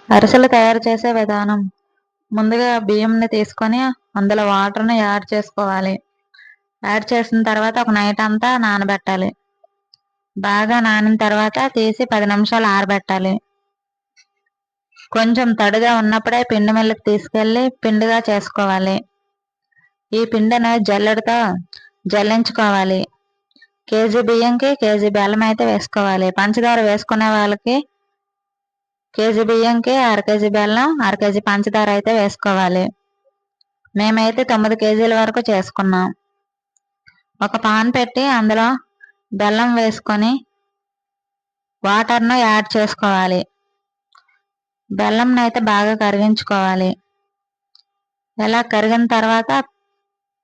అరిసెలు తయారు చేసే విధానం. ముందుగా బియ్యంని తీసుకొని అందులో వాటర్ని యాడ్ చేసుకోవాలి. యాడ్ చేసిన తర్వాత ఒక నైట్ అంతా నానబెట్టాలి. బాగా నానిన తర్వాత తీసి 10 నిమిషాలు ఆరబెట్టాలి. కొంచెం తడిగా ఉన్నప్పుడే పిండి మిల్లుకి తీసుకెళ్ళి పిండిగా చేసుకోవాలి. ఈ పిండిని జల్లెడతో జల్లించుకోవాలి. కేజీ బియ్యంకి కేజీ బెల్లం అయితే వేసుకోవాలి. పంచదార వేసుకునే వాళ్ళకి కేజీ బియ్యంకి అర కేజీ బెల్లం, అర కేజీ పంచదార అయితే వేసుకోవాలి. మేమైతే 9 కేజీల వరకు చేసుకున్నాం. ఒక పాన్ పెట్టి అందులో బెల్లం వేసుకొని వాటర్ను యాడ్ చేసుకోవాలి. బెల్లంని అయితే బాగా కరిగించుకోవాలి. ఇలా కరిగిన తర్వాత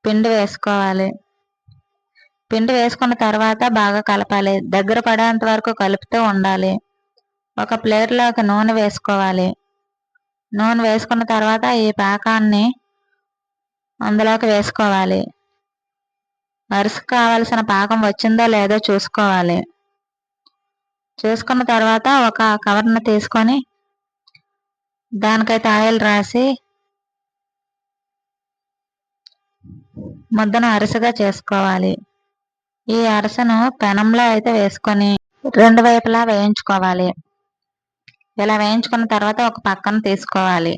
పిండి వేసుకోవాలి. పిండి వేసుకున్న తర్వాత బాగా కలపాలి. దగ్గర పడేంత వరకు కలుపుతూ ఉండాలి. ఒక ప్లేట్లోకి నూనె వేసుకోవాలి. నూనె వేసుకున్న తర్వాత ఈ పాకాన్ని అందులోకి వేసుకోవాలి. అరిసెకు కావలసిన పాకం వచ్చిందో లేదో చూసుకోవాలి. చూసుకున్న తర్వాత ఒక కవర్ను తీసుకొని దానికైతే ఆయిల్ రాసి ముద్దను అరిసెగా చేసుకోవాలి. ఈ అరిసెను పెనంలో అయితే వేసుకొని 2 వైపులా వేయించుకోవాలి. ఇలా వేయించుకున్న తర్వాత ఒక పక్కన తీసుకోవాలి.